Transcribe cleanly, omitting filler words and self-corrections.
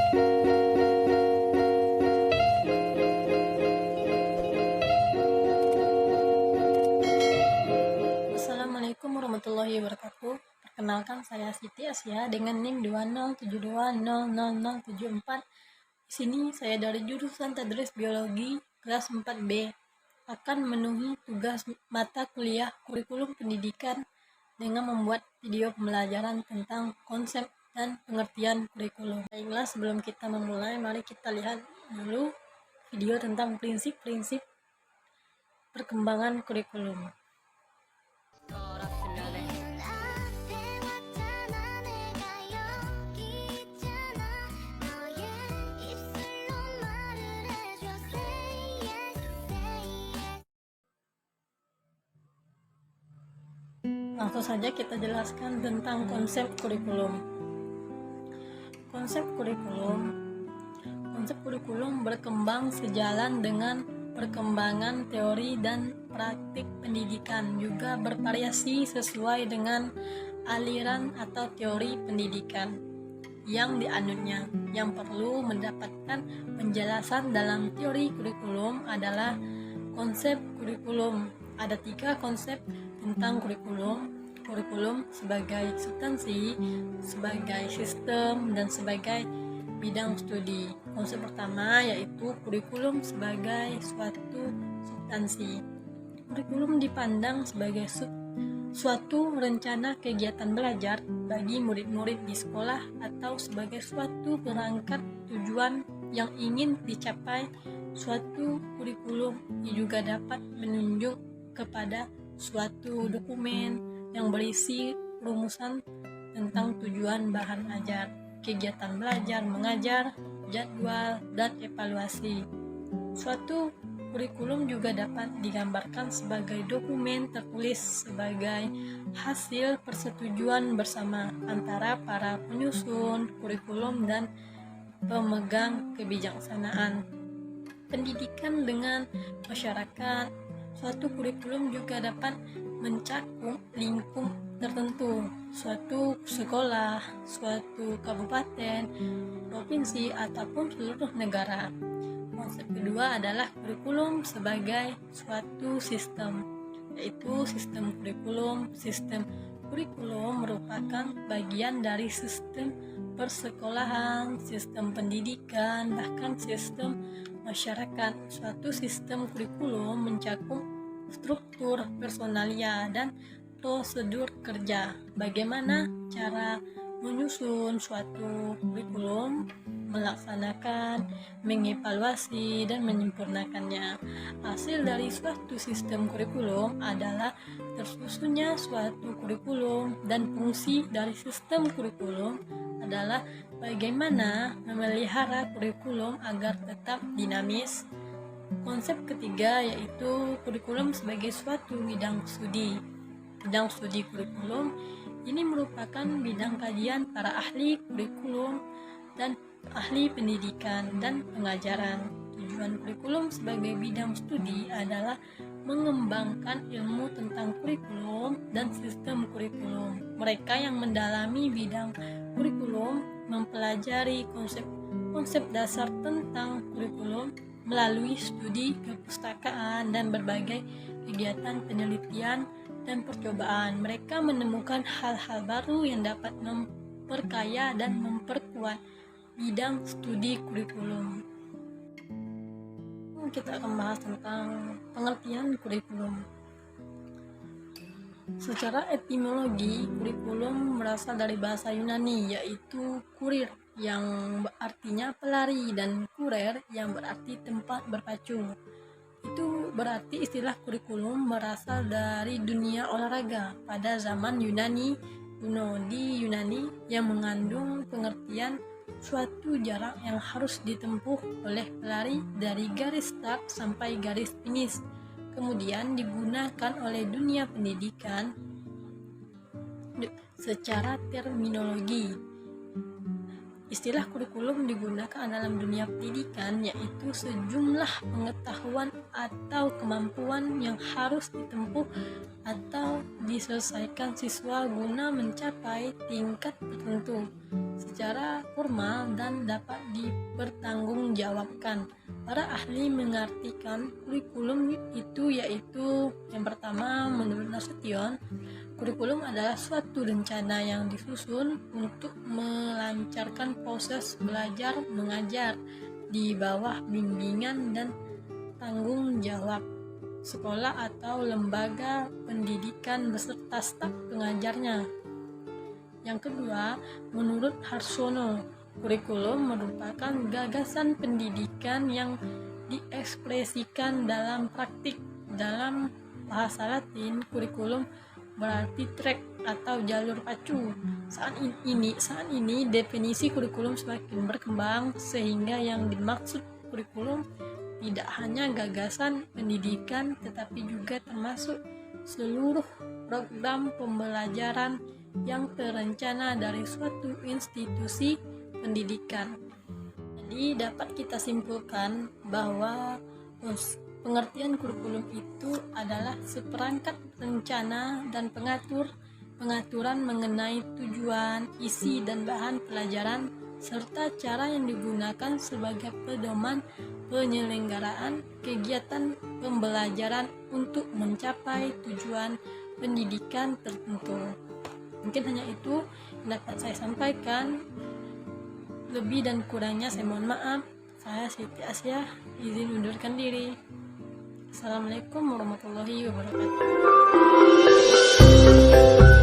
Assalamualaikum warahmatullahi wabarakatuh. Perkenalkan, saya Siti Asya dengan NIM 207200074. Di sini saya dari jurusan Tadris Biologi kelas 4B akan memenuhi tugas mata kuliah kurikulum pendidikan dengan membuat video pembelajaran tentang konsep dan pengertian kurikulum. Baiklah, sebelum kita memulai, mari kita lihat dulu video tentang prinsip-prinsip perkembangan kurikulum. Langsung saja kita jelaskan tentang konsep kurikulum. Konsep kurikulum berkembang sejalan dengan perkembangan teori dan praktik pendidikan, juga bervariasi sesuai dengan aliran atau teori pendidikan yang dianutnya. Yang perlu mendapatkan penjelasan dalam teori kurikulum adalah konsep kurikulum. Ada 3 konsep tentang kurikulum sebagai substansi, sebagai sistem, dan sebagai bidang studi. Konsep pertama yaitu kurikulum sebagai suatu substansi. Kurikulum dipandang sebagai suatu rencana kegiatan belajar bagi murid-murid di sekolah atau sebagai suatu perangkat tujuan yang ingin dicapai. Suatu kurikulum juga dapat menunjuk kepada suatu dokumen yang berisi rumusan tentang tujuan bahan ajar, kegiatan belajar mengajar, jadwal, dan evaluasi. Suatu kurikulum juga dapat digambarkan sebagai dokumen tertulis sebagai hasil persetujuan bersama antara para penyusun kurikulum dan pemegang kebijaksanaan pendidikan dengan masyarakat. Suatu kurikulum juga dapat mencakup lingkup tertentu, suatu sekolah, suatu kabupaten, provinsi, ataupun seluruh negara. Konsep kedua adalah kurikulum sebagai suatu sistem, yaitu sistem kurikulum. Sistem kurikulum merupakan bagian dari sistem persekolahan, sistem pendidikan, bahkan sistem masyarakat. Suatu sistem kurikulum mencakup struktur, personalia, dan prosedur kerja. Bagaimana cara menyusun suatu kurikulum, melaksanakan, mengevaluasi, dan menyempurnakannya. Hasil dari suatu sistem kurikulum adalah tersusunnya suatu kurikulum, dan fungsi dari sistem kurikulum adalah bagaimana memelihara kurikulum agar tetap dinamis. Konsep ketiga yaitu kurikulum sebagai suatu bidang studi. Bidang studi kurikulum ini merupakan bidang kajian para ahli kurikulum dan ahli pendidikan dan pengajaran. Tujuan kurikulum sebagai bidang studi adalah mengembangkan ilmu tentang kurikulum dan sistem kurikulum. Mereka yang mendalami bidang kurikulum mempelajari konsep dasar tentang kurikulum melalui studi kepustakaan dan berbagai kegiatan penelitian dan percobaan. Mereka menemukan hal-hal baru yang dapat memperkaya dan memperkuat bidang studi kurikulum. Kita akan bahas tentang pengertian kurikulum. Secara etimologi, kurikulum berasal dari bahasa Yunani, yaitu kurir yang artinya pelari dan kurer yang berarti tempat berpacu. Itu berarti istilah kurikulum berasal dari dunia olahraga pada zaman Yunani kuno. Di Yunani yang mengandung pengertian suatu jarak yang harus ditempuh oleh pelari dari garis start sampai garis finish. Kemudian digunakan oleh dunia pendidikan secara terminologi. Istilah kurikulum digunakan dalam dunia pendidikan, yaitu sejumlah pengetahuan atau kemampuan yang harus ditempuh atau diselesaikan siswa guna mencapai tingkat tertentu secara formal dan dapat dipertanggungjawabkan. Para ahli mengartikan kurikulum itu yaitu yang pertama, menurut Nasution, kurikulum adalah suatu rencana yang disusun untuk melancarkan proses belajar mengajar di bawah bimbingan dan tanggung jawab sekolah atau lembaga pendidikan beserta staf pengajarnya. Yang kedua, menurut Harsono, kurikulum merupakan gagasan pendidikan yang diekspresikan dalam praktik. Dalam bahasa Latin, kurikulum berarti track atau jalur pacu. Saat ini definisi kurikulum semakin berkembang sehingga yang dimaksud kurikulum tidak hanya gagasan pendidikan tetapi juga termasuk seluruh program pembelajaran yang terencana dari suatu institusi pendidikan. Jadi dapat kita simpulkan bahwa pengertian kurikulum itu adalah seperangkat rencana dan pengaturan mengenai tujuan, isi dan bahan pelajaran serta cara yang digunakan sebagai pedoman penyelenggaraan kegiatan pembelajaran untuk mencapai tujuan pendidikan tertentu. Mungkin hanya itu yang dapat saya sampaikan. Lebih dan kurangnya saya mohon maaf. Saya Siti Asya, izin undurkan diri. Assalamualaikum warahmatullahi wabarakatuh.